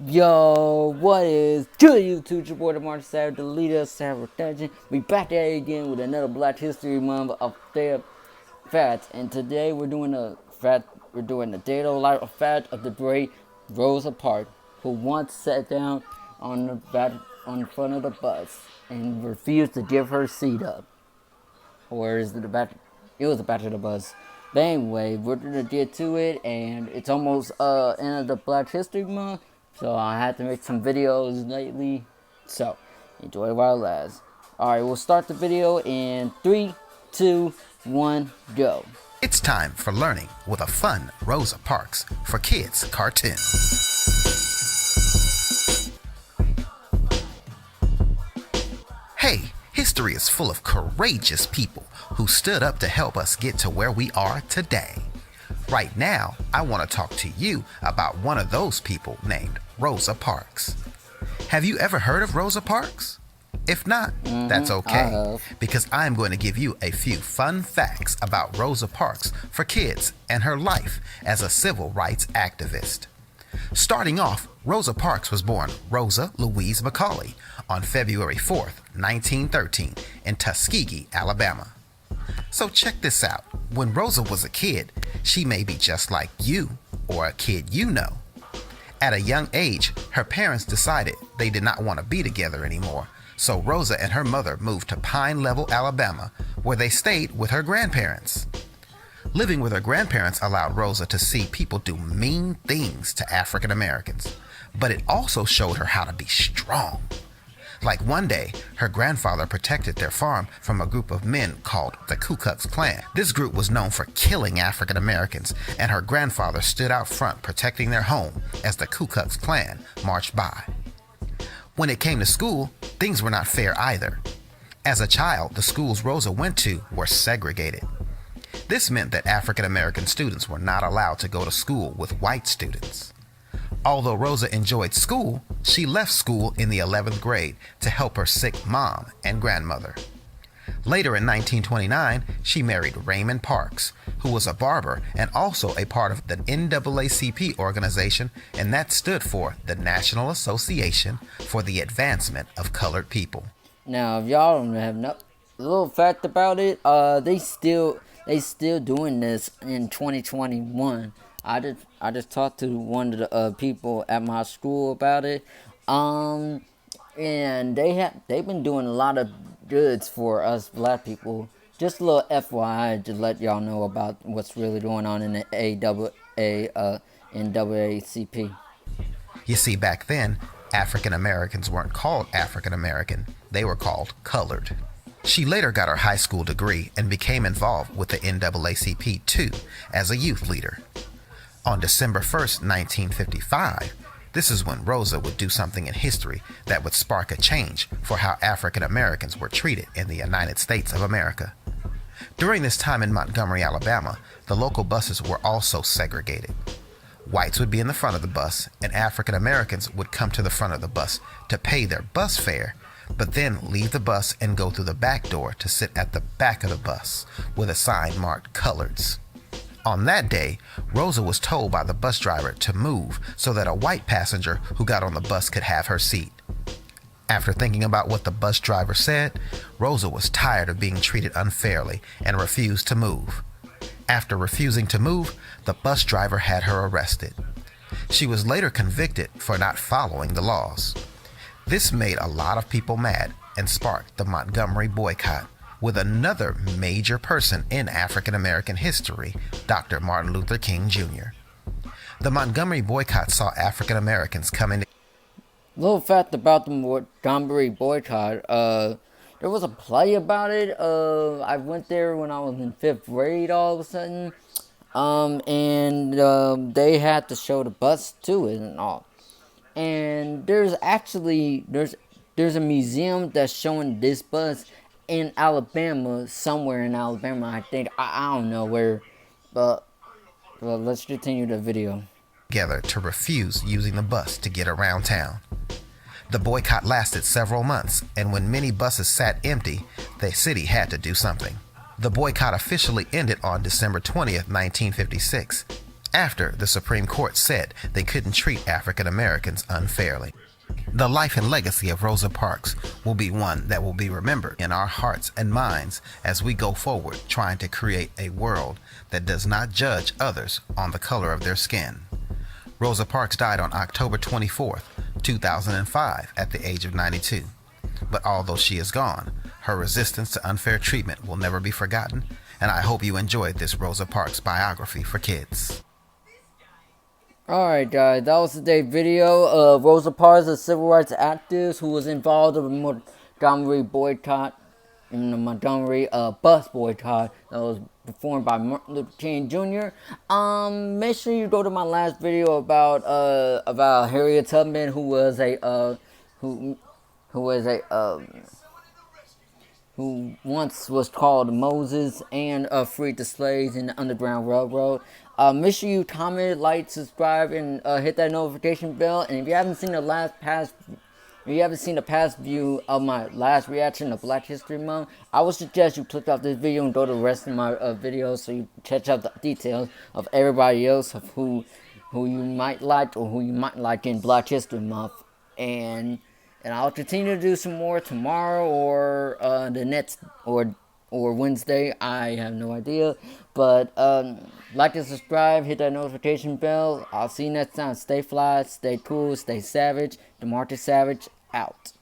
Yo, what is good, YouTube? Your boy, the Martin Savage, the leader of Savage Dungeon. We back at it again with another Black History Month of their facts, and today we're doing the daily life of fact of the great Rosa Parks, who once sat down on the front of the bus and refused to give her seat up. Or is it the back? It was the back of the bus. But anyway, we're gonna get to it, and it's almost end of the Black History Month. So I had to make some videos lately. So enjoy while it lasts. Alright, we'll start the video in 3, 2, 1, go. It's time for learning with a fun Rosa Parks for Kids cartoon. Hey, history is full of courageous people who stood up to help us get to where we are today. Right now, I want to talk to you about one of those people named Rosa Parks. Have you ever heard of Rosa Parks? If not, that's okay, because I'm going to give you a few fun facts about Rosa Parks for kids and her life as a civil rights activist. Starting off, Rosa Parks was born Rosa Louise McCauley on February 4th, 1913 in Tuskegee, Alabama. So check this out. When Rosa was a kid, she may be just like you or a kid you know. At a young age, her parents decided they did not want to be together anymore, so Rosa and her mother moved to Pine Level, Alabama, where they stayed with her grandparents. Living with her grandparents allowed Rosa to see people do mean things to African Americans, but it also showed her how to be strong. Like one day, her grandfather protected their farm from a group of men called the Ku Klux Klan. This group was known for killing African Americans, and her grandfather stood out front protecting their home as the Ku Klux Klan marched by. When it came to school, things were not fair either. As a child, the schools Rosa went to were segregated. This meant that African American students were not allowed to go to school with white students. Although Rosa enjoyed school, she left school in the 11th grade to help her sick mom and grandmother. Later in 1929, she married Raymond Parks, who was a barber and also a part of the NAACP organization, and that stood for the National Association for the Advancement of Colored People. Now, if y'all don't have a little fact about it, they still doing this in 2021. I just talked to one of the people at my school about it, and they've been doing a lot of goods for us black people. Just a little FYI to let y'all know about what's really going on in the NAACP. You see, back then, African Americans weren't called African American; they were called colored. She later got her high school degree and became involved with the NAACP too as a youth leader. On December 1st, 1955, this is when Rosa would do something in history that would spark a change for how African Americans were treated in the United States of America. During this time in Montgomery, Alabama, the local buses were also segregated. Whites would be in the front of the bus, and African Americans would come to the front of the bus to pay their bus fare, but then leave the bus and go through the back door to sit at the back of the bus with a sign marked Coloreds. On that day, Rosa was told by the bus driver to move so that a white passenger who got on the bus could have her seat. After thinking about what the bus driver said, Rosa was tired of being treated unfairly and refused to move. After refusing to move, the bus driver had her arrested. She was later convicted for not following the laws. This made a lot of people mad and sparked the Montgomery boycott, with another major person in African American history, Dr. Martin Luther King Jr. The Montgomery boycott saw African Americans come in. Little fact about the Montgomery boycott, there was a play about it. I went there when I was in 5th grade all of a sudden, and they had to show the bus to it and all. And there's a museum that's showing this bus in Alabama, somewhere in Alabama, I think. I don't know where, but let's continue the video. Together to refuse using the bus to get around town. The boycott lasted several months, and when many buses sat empty, the city had to do something. The boycott officially ended on December 20th, 1956. after the Supreme Court said they couldn't treat African Americans unfairly. The life and legacy of Rosa Parks will be one that will be remembered in our hearts and minds as we go forward trying to create a world that does not judge others on the color of their skin. Rosa Parks died on October 24th, 2005 at the age of 92. But although she is gone, her resistance to unfair treatment will never be forgotten, and I hope you enjoyed this Rosa Parks biography for kids. Alright guys, that was today's video of Rosa Parks, a civil rights activist who was involved in the Montgomery boycott, in the Montgomery bus boycott that was performed by Martin Luther King Jr. Make sure you go to my last video about Harriet Tubman, who was a who once was called Moses and freed the slaves in the Underground Railroad. Make sure you comment, like, subscribe, and hit that notification bell. And if you haven't seen the past view of my last reaction to Black History Month, I would suggest you click off this video and go to the rest of my videos so you catch up the details of everybody else of who you might like or who you might like in Black History Month. And I'll continue to do some more tomorrow or the next or Wednesday. I have no idea. But like and subscribe, hit that notification bell. I'll see you next time. Stay fly, stay cool, stay savage. DeMarcus Savage out.